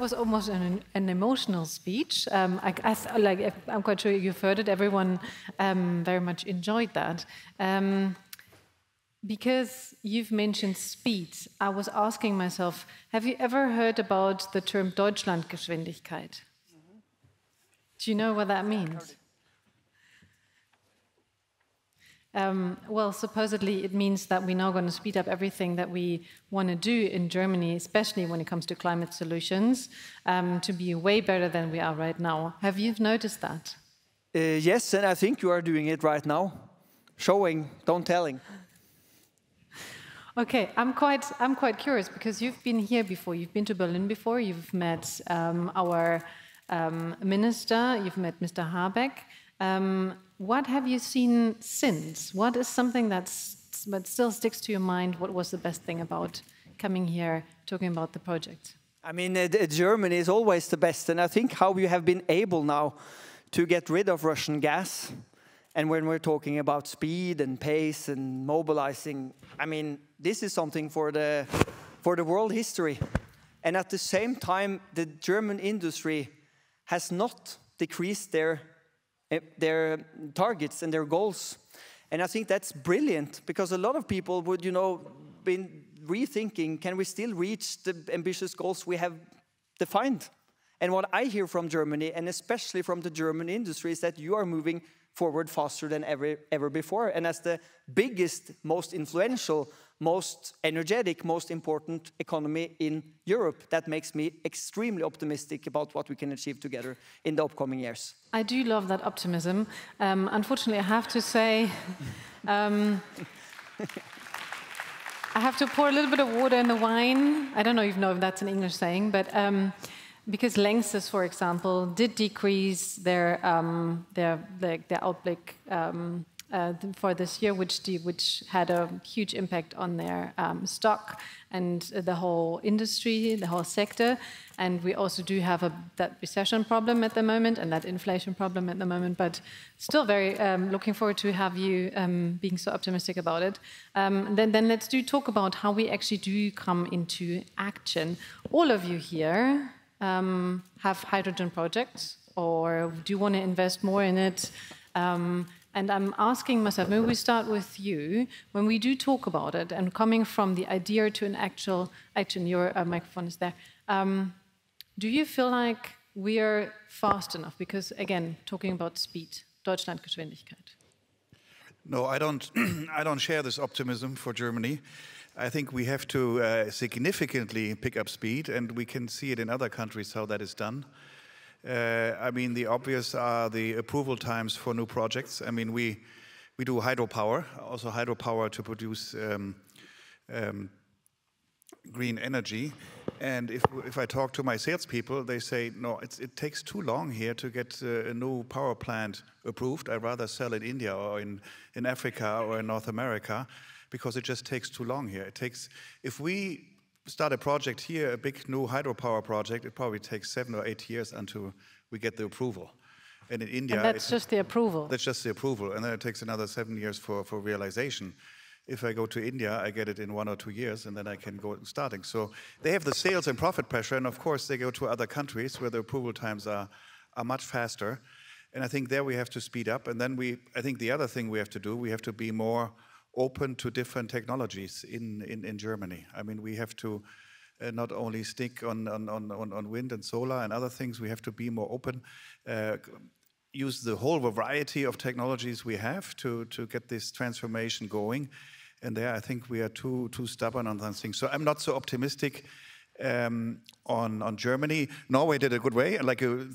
was almost an emotional speech. I'm quite sure you've heard it. Everyone very much enjoyed that. Because you've mentioned speed, I was asking myself, have you ever heard about the term Deutschlandgeschwindigkeit? Do you know what that means? Well, supposedly it means that we're now going to speed up everything that we want to do in Germany, especially when it comes to climate solutions, to be way better than we are right now. Have you noticed that? Yes, and I think you are doing it right now. Showing, don't telling. Okay, I'm quite curious because you've been here before. You've been to Berlin before. You've met our minister. You've met Mr. Habeck. What have you seen since? What is something that still sticks to your mind? What was the best thing about coming here, talking about the project? I mean, Germany is always the best, and I think how you have been able now to get rid of Russian gas, and when we're talking about speed and pace and mobilizing, I mean, this is something for the world history. And at the same time, the German industry has not decreased their targets and their goals. And I think that's brilliant, because a lot of people would, been rethinking, can we still reach the ambitious goals we have defined? And what I hear from Germany, and especially from the German industry, is that you are moving forward faster than ever before. And as the biggest, most influential, most energetic, most important economy in Europe, that makes me extremely optimistic about what we can achieve together in the upcoming years. I do love that optimism. Unfortunately, I have to say, I have to pour a little bit of water in the wine. I don't know if that's an English saying, but because Längstes, for example, did decrease their outlook for this year, which had a huge impact on their stock and the whole industry, the whole sector. And we also do have that recession problem at the moment and that inflation problem at the moment. But still very looking forward to have you being so optimistic about it. Then let's talk about how we actually do come into action. All of you here have hydrogen projects, or do you want to invest more in it? And I'm asking myself, maybe we start with you. When we do talk about it, and coming from the idea to an actual action, your microphone is there. Do you feel like we are fast enough? Because again, talking about speed, Deutschlandgeschwindigkeit. No, I don't. I don't share this optimism for Germany. I think we have to significantly pick up speed, and we can see it in other countries how that is done. I mean, the obvious are the approval times for new projects. I mean, we do hydropower, also hydropower to produce green energy. And if I talk to my salespeople, they say, no, it takes too long here to get a new power plant approved. I'd rather sell in India or in Africa or in North America, because it just takes too long here. It takes, if we start a project here, a big new hydropower project, it probably takes 7 or 8 years until we get the approval. And in India, and that's just the approval. That's just the approval, and then it takes another 7 years for realization. If I go to India, I get it in 1 or 2 years, and then I can go starting. So they have the sales and profit pressure, and of course they go to other countries where the approval times are much faster. And I think there we have to speed up. And then I think the other thing we have to do, we have to be more open to different technologies in Germany. I mean, we have to not only stick on wind and solar and other things, we have to be more open, use the whole variety of technologies we have to get this transformation going. And there I think we are too stubborn on those things. So I'm not so optimistic on Germany. Norway did a good way,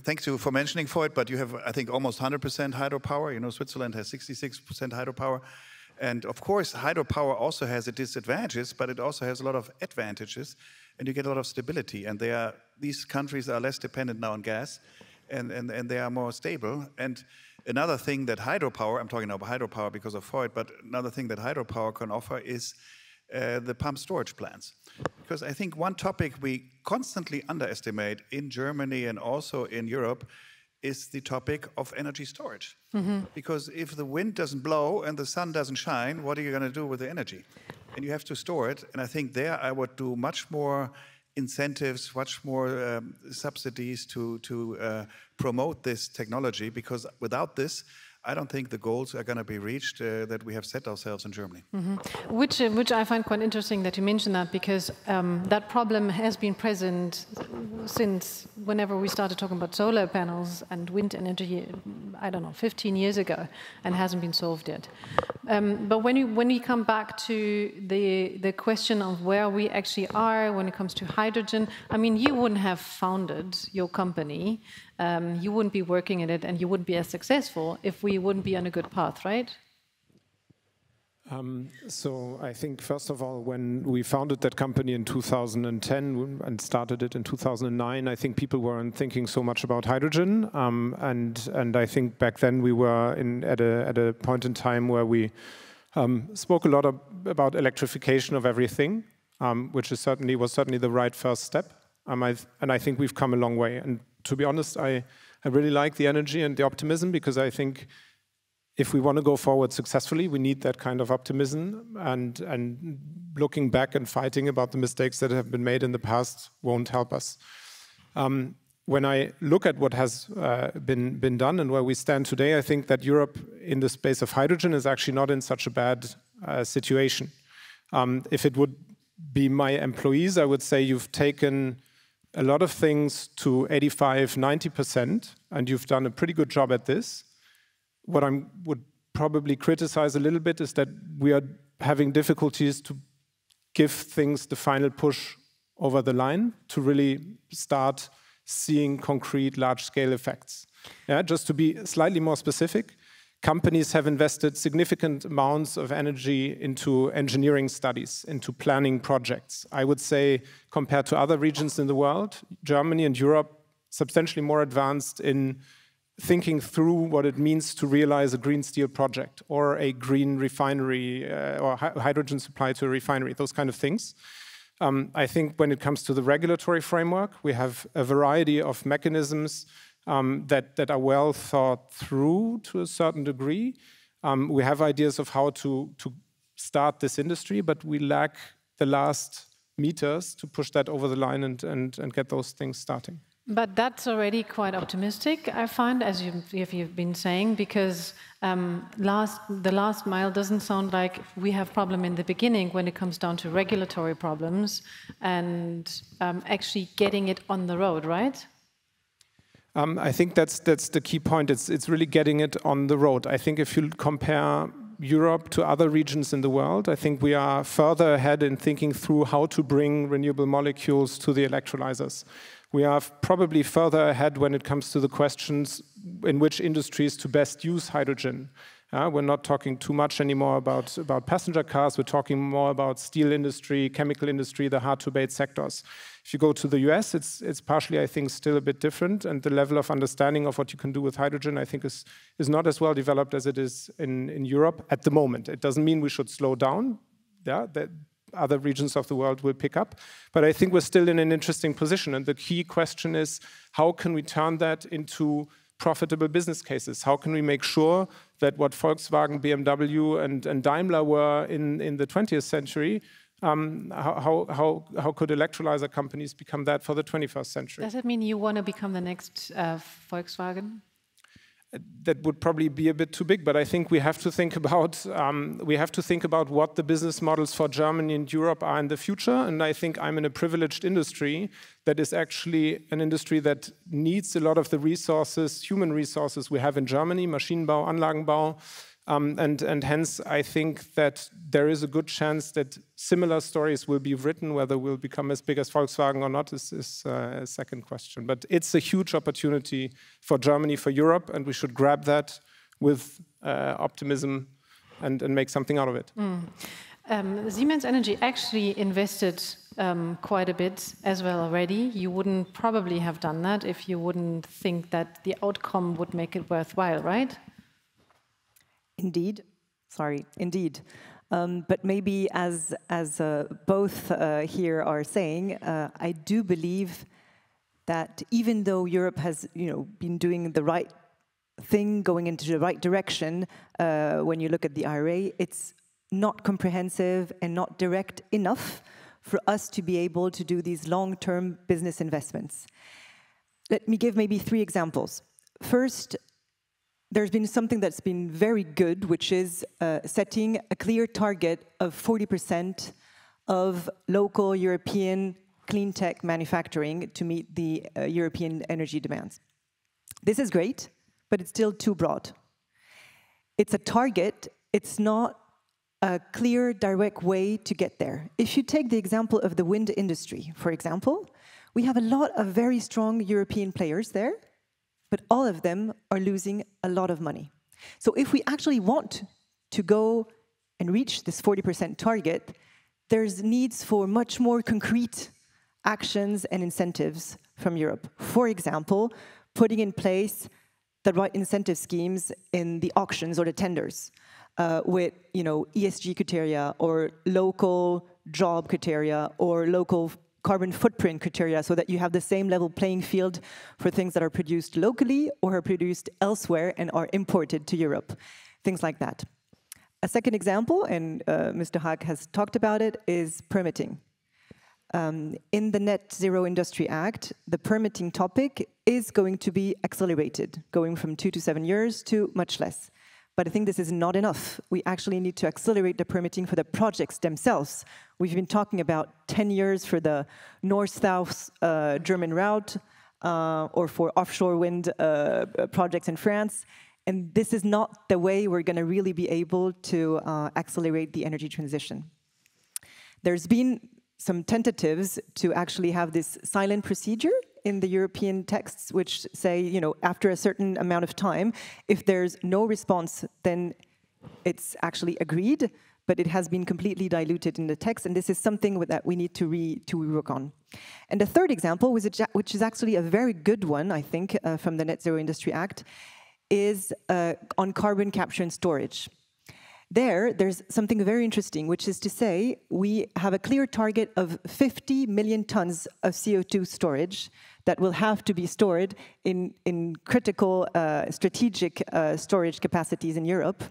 thanks you for mentioning Voith, but you have, I think, almost 100% hydropower. You know, Switzerland has 66% hydropower. And of course, hydropower also has its disadvantages, but it also has a lot of advantages, and you get a lot of stability. And these countries are less dependent now on gas, and they are more stable. And another thing that hydropower, I'm talking about hydropower because of Voith, but another thing that hydropower can offer is the pump storage plants. Because I think one topic we constantly underestimate in Germany and also in Europe is the topic of energy storage. Mm-hmm. Because if the wind doesn't blow and the sun doesn't shine, what are you going to do with the energy? And you have to store it. And I think there I would do much more incentives, much more subsidies to promote this technology, because without this, I don't think the goals are going to be reached that we have set ourselves in Germany. Which I find quite interesting that you mention that, because that problem has been present since whenever we started talking about solar panels and wind energy, I don't know, 15 years ago, and hasn't been solved yet. But when you come back to the question of where we actually are when it comes to hydrogen, I mean, you wouldn't have founded your company, you wouldn't be working in it, and you wouldn't be as successful if we wouldn't be on a good path, right? So I think, first of all, when we founded that company in 2010 and started it in 2009, I think people weren't thinking so much about hydrogen. And I think back then we were at a point in time where we spoke a lot about electrification of everything, which was certainly the right first step. And I think we've come a long way. And to be honest, I really like the energy and the optimism, because I think if we want to go forward successfully, we need that kind of optimism, and looking back and fighting about the mistakes that have been made in the past won't help us. When I look at what has been done and where we stand today, I think that Europe in the space of hydrogen is actually not in such a bad situation. If it would be my employees, I would say you've taken a lot of things to 85–90%, and you've done a pretty good job at this. What I would probably criticize a little bit is that we are having difficulties to give things the final push over the line to really start seeing concrete large-scale effects. Yeah, just to be slightly more specific, companies have invested significant amounts of energy into engineering studies, into planning projects. I would say, compared to other regions in the world, Germany and Europe substantially more advanced in thinking through what it means to realize a green steel project or a green refinery or hydrogen supply to a refinery, those kind of things. I think when it comes to the regulatory framework, we have a variety of mechanisms that are well thought through to a certain degree. We have ideas of how to start this industry, but we lack the last meters to push that over the line and get those things starting. But that's already quite optimistic, I find, as you've been saying, because the last mile doesn't sound like we have problem in the beginning when it comes down to regulatory problems and actually getting it on the road, right? I think that's the key point. It's really getting it on the road. I think if you compare Europe to other regions in the world, I think we are further ahead in thinking through how to bring renewable molecules to the electrolyzers. We are probably further ahead when it comes to the questions in which industries to best use hydrogen. We're not talking too much anymore about passenger cars. We're talking more about steel industry, chemical industry, the hard-to-abate sectors. If you go to the US, it's partially, I think, still a bit different. And the level of understanding of what you can do with hydrogen, I think, is not as well developed as it is in Europe at the moment. It doesn't mean we should slow down. Yeah, other regions of the world will pick up. But I think we're still in an interesting position. And the key question is, how can we turn that into profitable business cases? How can we make sure that what Volkswagen, BMW, and Daimler were in the 20th century, how could electrolyzer companies become that for the 21st century? Does that mean you want to become the next Volkswagen? That would probably be a bit too big, but I think we have to think about what the business models for Germany and Europe are in the future. And I think I'm in a privileged industry that is actually an industry that needs a lot of the resources, human resources we have in Germany, Maschinenbau, Anlagenbau. And hence, I think that there is a good chance that similar stories will be written. Whether we'll become as big as Volkswagen or not is a second question. But it's a huge opportunity for Germany, for Europe, and we should grab that with optimism and make something out of it. Siemens Energy actually invested quite a bit as well already. You wouldn't probably have done that if you wouldn't think that the outcome would make it worthwhile, right? Indeed, but maybe as both here are saying, I do believe that even though Europe has, been doing the right thing, going into the right direction, when you look at the IRA, it's not comprehensive and not direct enough for us to be able to do these long-term business investments. Let me give maybe 3 examples. First, there's been something that's been very good, which is setting a clear target of 40% of local European clean tech manufacturing to meet the European energy demands. This is great, but it's still too broad. It's a target, it's not a clear, direct way to get there. If you take the example of the wind industry, for example, we have a lot of very strong European players there, but all of them are losing a lot of money. So if we actually want to go and reach this 40% target, there's needs for much more concrete actions and incentives from Europe. For example, putting in place the right incentive schemes in the auctions or the tenders with ESG criteria or local job criteria or local carbon footprint criteria so that you have the same level playing field for things that are produced locally or are produced elsewhere and are imported to Europe, things like that. A second example, and Mr. Haag has talked about it, is permitting. In the Net Zero Industry Act, the permitting topic is going to be accelerated, going from 2 to 7 years to much less. But I think this is not enough. We actually need to accelerate the permitting for the projects themselves. We've been talking about 10 years for the north-south German route or for offshore wind projects in France. And this is not the way we're going to really be able to accelerate the energy transition. There's been some tentatives to actually have this silent procedure in the European texts, which say, after a certain amount of time, if there's no response, then it's actually agreed, but it has been completely diluted in the text, and this is something that we need to work on. And the third example, which is actually a very good one, I think, from the Net Zero Industry Act, is on carbon capture and storage. There's something very interesting, which is to say we have a clear target of 50 million tons of CO2 storage that will have to be stored in critical strategic storage capacities in Europe.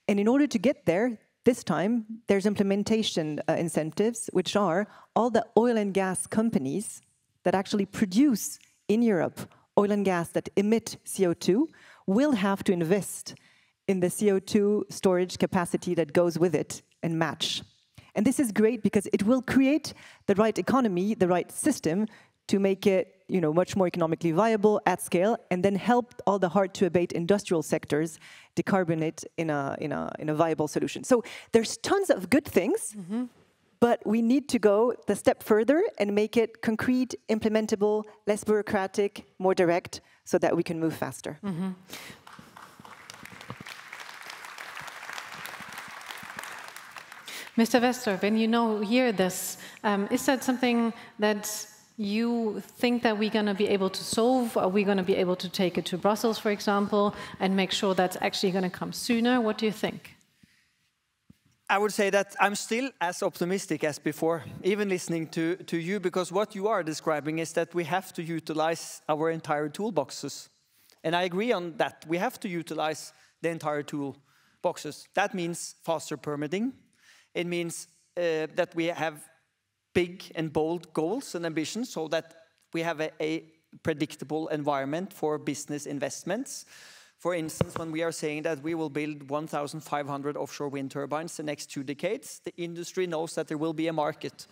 And in order to get there, this time, there's implementation incentives, which are all the oil and gas companies that actually produce in Europe oil and gas that emit CO2 will have to invest in the CO2 storage capacity that goes with it and match. And this is great because it will create the right economy, the right system to make it much more economically viable at scale and then help all the hard-to-abate industrial sectors decarbonate in a viable solution. So there's tons of good things, but we need to go the step further and make it concrete, implementable, less bureaucratic, more direct, so that we can move faster. Mr. Vestre, when you hear this, is that something that you think that we're going to be able to solve? Are we going to be able to take it to Brussels, for example, and make sure that's actually going to come sooner? What do you think? I would say that I'm still as optimistic as before, even listening to you, because what you are describing is that we have to utilize our entire toolboxes. And I agree on that. We have to utilize the entire toolboxes. That means faster permitting. It means that we have big and bold goals and ambitions so that we have a predictable environment for business investments. For instance, when we are saying that we will build 1,500 offshore wind turbines the next 2 decades, the industry knows that there will be a market.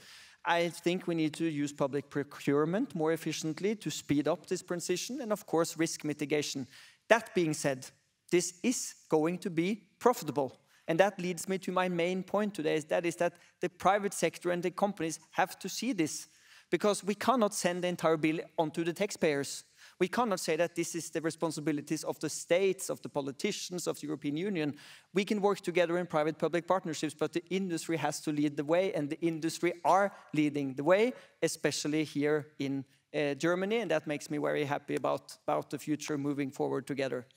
I think we need to use public procurement more efficiently to speed up this transition and, of course, risk mitigation. That being said, this is going to be profitable. And that leads me to my main point today, is that the private sector and the companies have to see this, because we cannot send the entire bill onto the taxpayers. We cannot say that this is the responsibilities of the states, of the politicians, of the European Union. We can work together in private-public partnerships, but the industry has to lead the way, and the industry are leading the way, especially here in Germany, and that makes me very happy about the future moving forward together.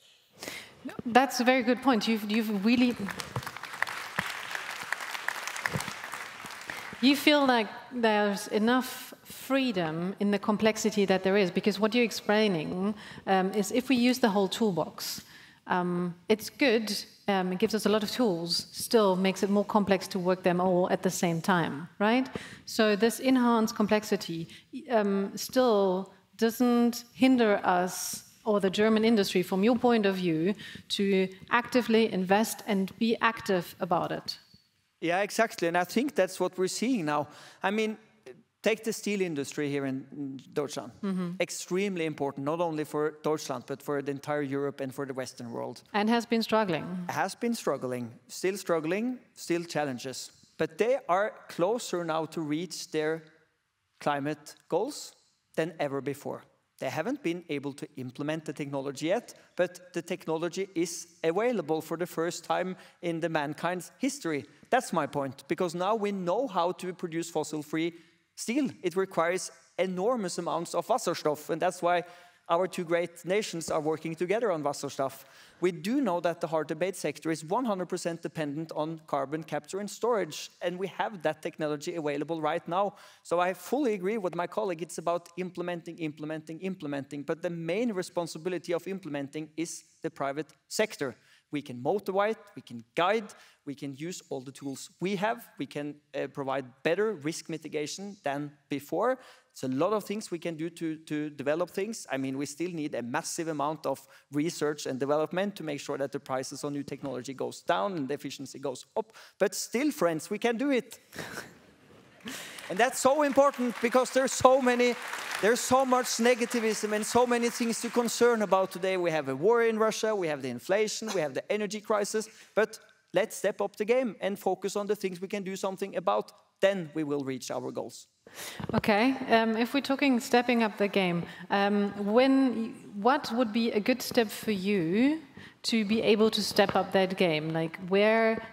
That's a very good point. You've really... You feel like there's enough freedom in the complexity that there is, because what you're explaining is if we use the whole toolbox, It's good, it gives us a lot of tools, still makes it more complex to work them all at the same time, right? So this enhanced complexity still doesn't hinder us or the German industry, from your point of view, to actively invest and be active about it. Yeah, exactly, and I think that's what we're seeing now. I mean, take the steel industry here in Deutschland. Extremely important, not only for Deutschland, but for the entire Europe and for the Western world. And has been struggling. Has been struggling, still challenges. But they are closer now to reach their climate goals than ever before. They haven't been able to implement the technology yet, but the technology is available for the first time in the mankind's history. That's my point, because now we know how to produce fossil-free steel. It requires enormous amounts of Wasserstoff, and that's why our two great nations are working together on Wasserstoff. We do know that the hard-to-abate sector is 100% dependent on carbon capture and storage, and we have that technology available right now. So I fully agree with my colleague. It's about implementing, but the main responsibility of implementing is the private sector. We can motivate, we can guide, we can use all the tools we have, we can provide better risk mitigation than before. It's a lot of things we can do to develop things. I mean, we still need a massive amount of research and development to make sure that the prices on new technology goes down and the efficiency goes up. But still, friends, we can do it. And that's so important, because there's so much negativism and so many things to concern about today. We have a war in Russia, we have the inflation, we have the energy crisis, but let's step up the game and focus on the things we can do something about. Then we will reach our goals. Okay, if we're talking stepping up the game, what would be a good step for you to be able to step up that game? Like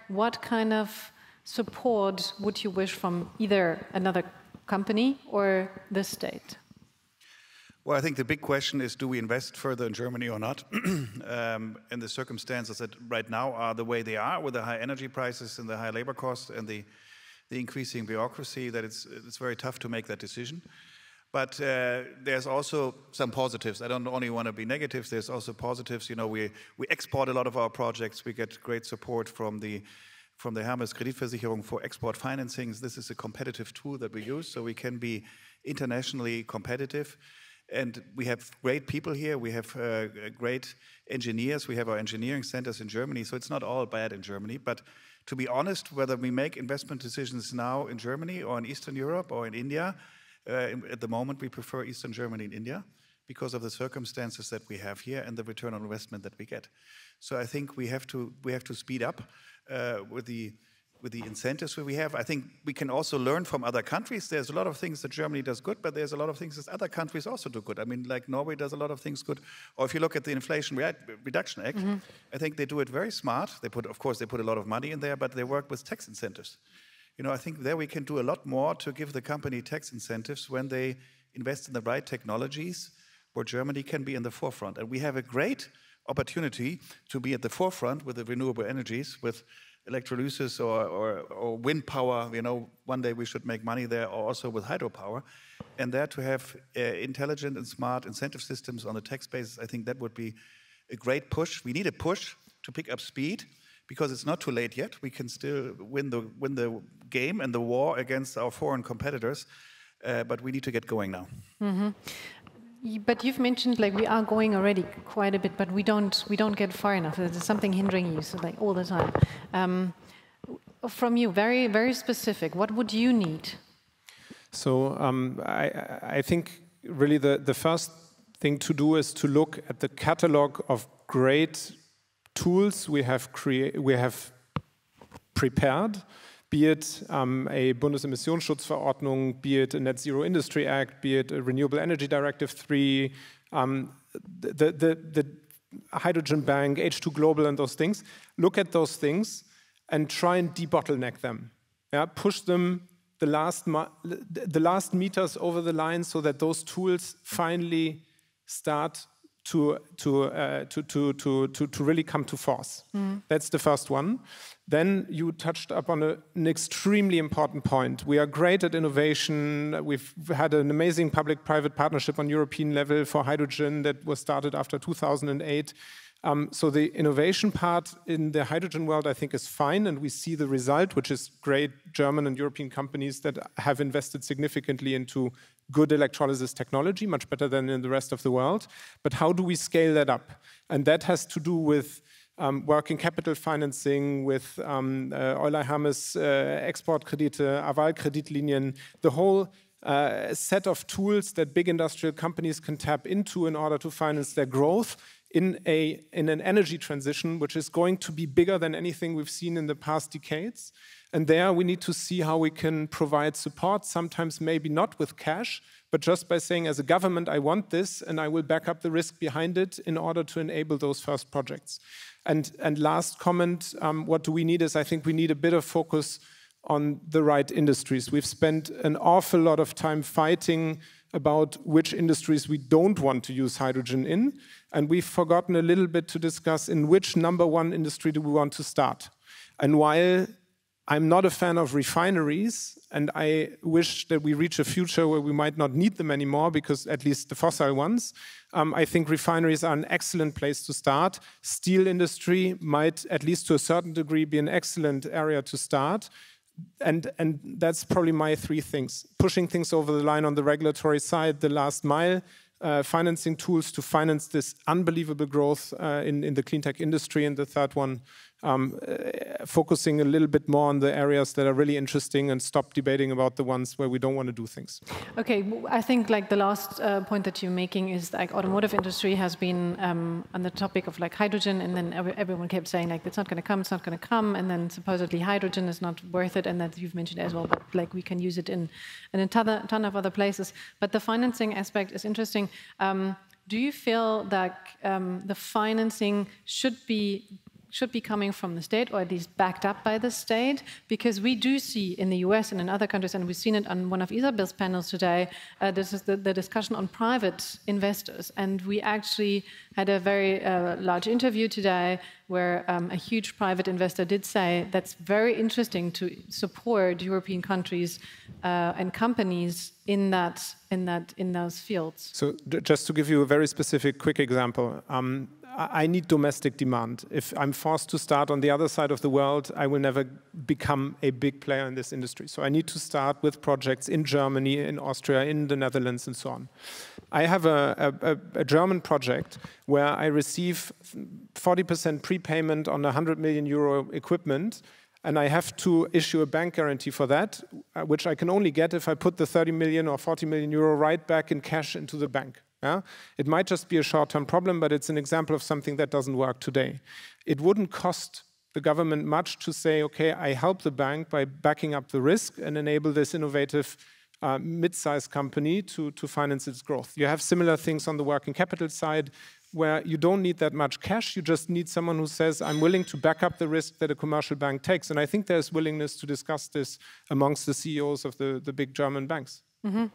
what kind of support would you wish from either another company or the state? Well, I think the big question is, do we invest further in Germany or not? And the circumstances that right now are the way they are, with the high energy prices and the high labor costs and the increasing bureaucracy, that it's very tough to make that decision. But there's also some positives. I don't only want to be negatives, there's also positives. You know, we export a lot of our projects. We get great support from the Hermes Kreditversicherung for export financings. This is a competitive tool that we use, so we can be internationally competitive. And we have great people here. We have great engineers. We have our engineering centers in Germany, so it's not all bad in Germany. But to be honest, whether we make investment decisions now in Germany or in Eastern Europe or in India, at the moment we prefer Eastern Germany and India because of the circumstances that we have here and the return on investment that we get. So I think we have to speed up with the incentives we have. I think we can also learn from other countries. There's a lot of things that Germany does good, but there's a lot of things that other countries also do good. I mean, like Norway does a lot of things good. Or if you look at the Inflation Reduction Act, I think they do it very smart. Of course, they put a lot of money in there, but they work with tax incentives. You know, I think there we can do a lot more to give the company tax incentives when they invest in the right technologies, where Germany can be in the forefront. And we have a great opportunity to be at the forefront with the renewable energies, with electrolysis or wind power. You know, one day we should make money there, or also with hydropower. And there to have intelligent and smart incentive systems on the tax basis, I think that would be a great push. We need a push to pick up speed, because it's not too late yet. We can still win the game and the war against our foreign competitors, but we need to get going now. But you've mentioned, like, we are going already quite a bit, but we don't get far enough. There's something hindering you, so like all the time. From you, very, very specific, what would you need? So I think really the first thing to do is to look at the catalog of great tools we have prepared, be it a Bundesemissionsschutzverordnung, be it a Net Zero Industry Act, be it a Renewable Energy Directive 3, the Hydrogen Bank, H2 Global and those things. Look at those things and try and debottleneck them. Yeah, push them the last meters over the line so that those tools finally start to really come to force. That's the first one. Then you touched upon an extremely important point. We are great at innovation. We've had an amazing public-private partnership on European level for hydrogen that was started after 2008. So the innovation part in the hydrogen world, I think, is fine, and we see the result, which is great German and European companies that have invested significantly into good electrolysis technology, much better than in the rest of the world. But how do we scale that up? And that has to do with working capital financing, with Euler Hermes Exportkredite, Aval-Kreditlinien, the whole set of tools that big industrial companies can tap into in order to finance their growth in an energy transition, which is going to be bigger than anything we've seen in the past decades. And there we need to see how we can provide support, sometimes maybe not with cash, but just by saying as a government, I want this, and I will back up the risk behind it in order to enable those first projects. And last comment, what do we need is I think we need a bit of focus on the right industries. We've spent an awful lot of time fighting about which industries we don't want to use hydrogen in, and we've forgotten a little bit to discuss in which #1 industry do we want to start. And while I'm not a fan of refineries, and I wish that we reach a future where we might not need them anymore, because at least the fossil ones, I think refineries are an excellent place to start. Steel industry might, at least to a certain degree, be an excellent area to start. And that's probably my 3 things. Pushing things over the line on the regulatory side, the last mile, financing tools to finance this unbelievable growth in the clean tech industry, and the third one, focusing a little bit more on the areas that are really interesting and stop debating about the ones where we don't want to do things. Okay, I think like the last point that you're making is like automotive industry has been on the topic of like hydrogen, and then everyone kept saying like it's not going to come, it's not going to come, and then supposedly hydrogen is not worth it, and that you've mentioned as well, but like we can use it in a ton of other places. But the financing aspect is interesting. Do you feel that the financing should be coming from the state, or at least backed up by the state? Because we do see in the US and in other countries, and we've seen it on one of Isabel's panels today, this is the discussion on private investors. And we actually had a very large interview today where a huge private investor did say that's very interesting to support European countries and companies in those fields. So just to give you a very specific, quick example, I need domestic demand. If I'm forced to start on the other side of the world, I will never become a big player in this industry. So I need to start with projects in Germany, in Austria, in the Netherlands, and so on. I have a German project where I receive 40% prepayment on 100 million euro equipment, and I have to issue a bank guarantee for that, which I can only get if I put the 30 million or 40 million euro right back in cash into the bank. Yeah? It might just be a short-term problem, but it's an example of something that doesn't work today. It wouldn't cost the government much to say, okay, I help the bank by backing up the risk and enable this innovative mid-sized company to finance its growth. You have similar things on the working capital side, where you don't need that much cash, you just need someone who says, I'm willing to back up the risk that a commercial bank takes. And I think there's willingness to discuss this amongst the CEOs of the big German banks. Mm-hmm.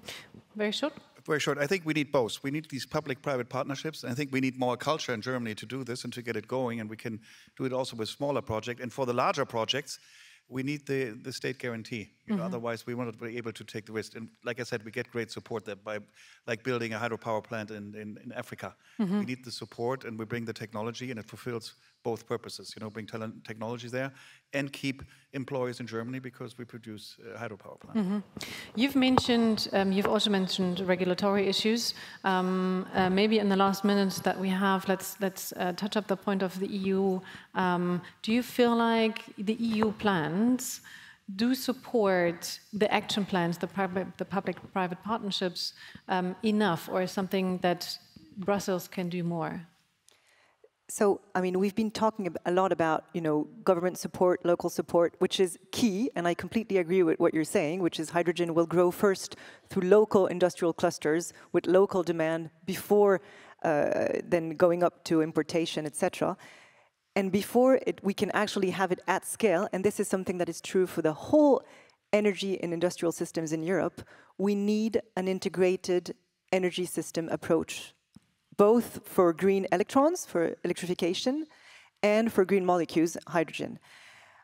Very short. Very short. I think we need both. We need these public-private partnerships. And I think we need more culture in Germany to do this and to get it going. And we can do it also with smaller projects. And for the larger projects, we need the state guarantee. You know, otherwise, we won't be able to take the risk. And like I said, we get great support there by like building a hydropower plant in Africa. We need the support, and we bring the technology, and it fulfills both purposes. You know, bring technology there and keep employees in Germany because we produce a hydropower plant. You've mentioned, you've also mentioned regulatory issues. Maybe in the last minutes that we have, let's touch up the point of the EU. Do you feel like the EU plans do support the action plans, the public-private partnerships enough, or something that Brussels can do more? So, I mean, we've been talking a lot about, you know, government support, local support, which is key, and I completely agree with what you're saying, which is hydrogen will grow first through local industrial clusters with local demand before then going up to importation, etc. And before we can actually have it at scale, and this is something that is true for the whole energy and industrial systems in Europe, we need an integrated energy system approach, both for green electrons, for electrification, and for green molecules, hydrogen.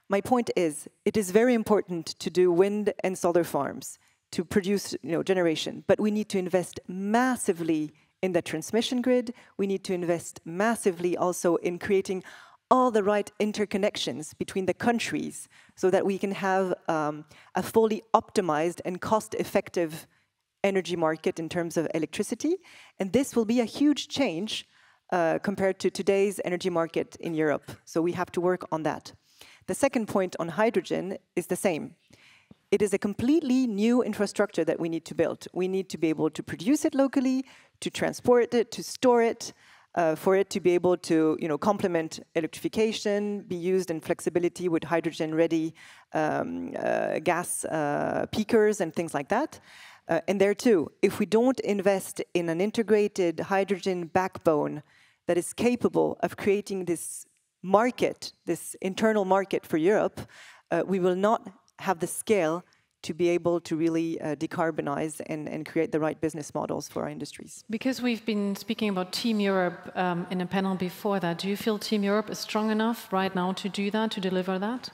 My point is, it is very important to do wind and solar farms to produce, you know, generation, but we need to invest massively in the transmission grid. We need to invest massively also in creating all the right interconnections between the countries so that we can have a fully optimized and cost-effective energy market in terms of electricity. And this will be a huge change compared to today's energy market in Europe. So we have to work on that. The second point on hydrogen is the same. It is a completely new infrastructure that we need to build. We need to be able to produce it locally, to transport it, to store it, for it to be able to, complement electrification, be used in flexibility with hydrogen-ready gas peakers and things like that. And there too, if we don't invest in an integrated hydrogen backbone that is capable of creating this market, this internal market for Europe, we will not have the scale to be able to really decarbonize and create the right business models for our industries. Because we've been speaking about Team Europe in a panel before that, do you feel Team Europe is strong enough right now to do that, to deliver that?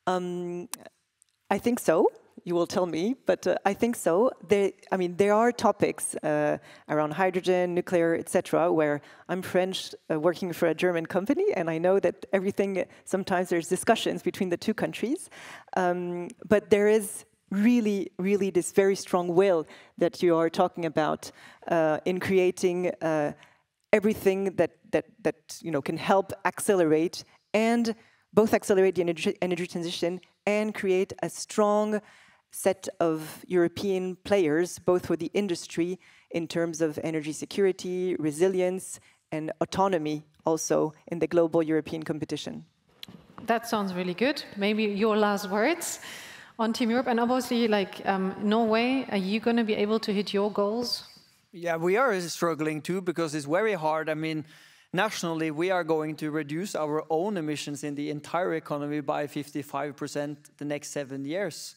I think so. You will tell me, but I think so. There are topics around hydrogen, nuclear, etc., where I'm French, working for a German company, and I know that sometimes there's discussions between the two countries, but there is really, really this very strong will that you are talking about in creating everything that can help accelerate and both accelerate the energy transition and create a strong set of European players, both for the industry in terms of energy security, resilience, and autonomy also in the global European competition. That sounds really good. Maybe your last words on Team Europe. And obviously, Norway, are you going to be able to hit your goals? Yeah, we are struggling too, because it's very hard. Nationally, we are going to reduce our own emissions in the entire economy by 55% the next 7 years.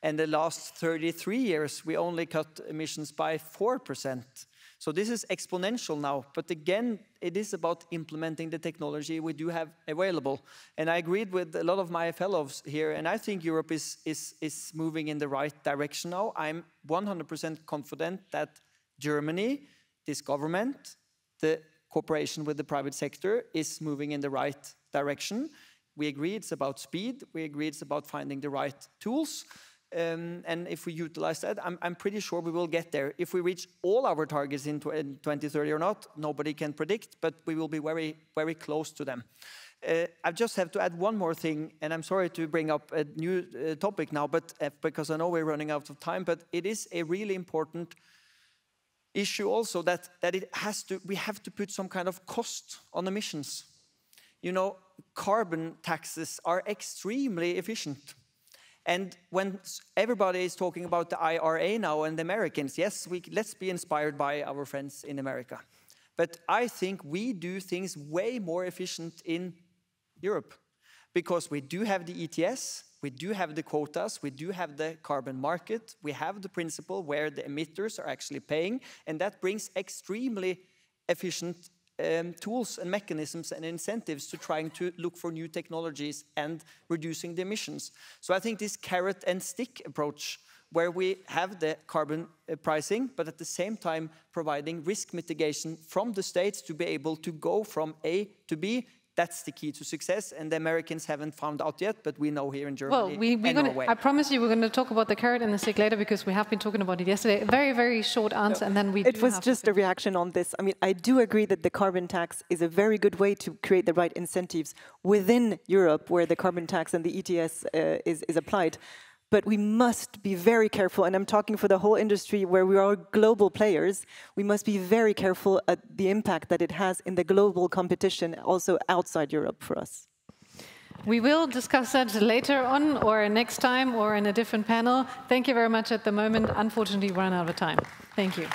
And the last 33 years, we only cut emissions by 4%. So this is exponential now. But again, it is about implementing the technology we do have available. And I agreed with a lot of my fellows here, and I think Europe is moving in the right direction now. I'm 100% confident that Germany, this government, the cooperation with the private sector is moving in the right direction. We agree it's about speed. We agree it's about finding the right tools. And if we utilize that, I'm pretty sure we will get there. If we reach all our targets in 2030 or not, nobody can predict, but we will be very, very close to them. I just have to add one more thing, and I'm sorry to bring up a new topic now, but because I know we're running out of time, but it is a really important issue also that we have to put some kind of cost on emissions. Carbon taxes are extremely efficient. And when everybody is talking about the IRA now and the Americans, yes, let's be inspired by our friends in America. But I think we do things way more efficient in Europe, because we do have the ETS, we do have the quotas, we do have the carbon market, we have the principle where the emitters are actually paying, and that brings extremely efficient tools and mechanisms and incentives to trying to look for new technologies and reducing the emissions. So I think this carrot and stick approach, where we have the carbon pricing, but at the same time providing risk mitigation from the states to be able to go from A to B, that's the key to success, and the Americans haven't found out yet, but we know here in Germany and Norway. I promise you we're going to talk about the carrot and the stick later, because we have been talking about it yesterday. A very, very short answer, and then we It was just a reaction on this. I do agree that the carbon tax is a very good way to create the right incentives within Europe, where the carbon tax and the ETS is applied. But we must be very careful, and I'm talking for the whole industry where we are global players, we must be very careful at the impact that it has in the global competition, also outside Europe for us. We will discuss that later on, or next time, or in a different panel. Thank you very much at the moment. Unfortunately, we're run out of time. Thank you.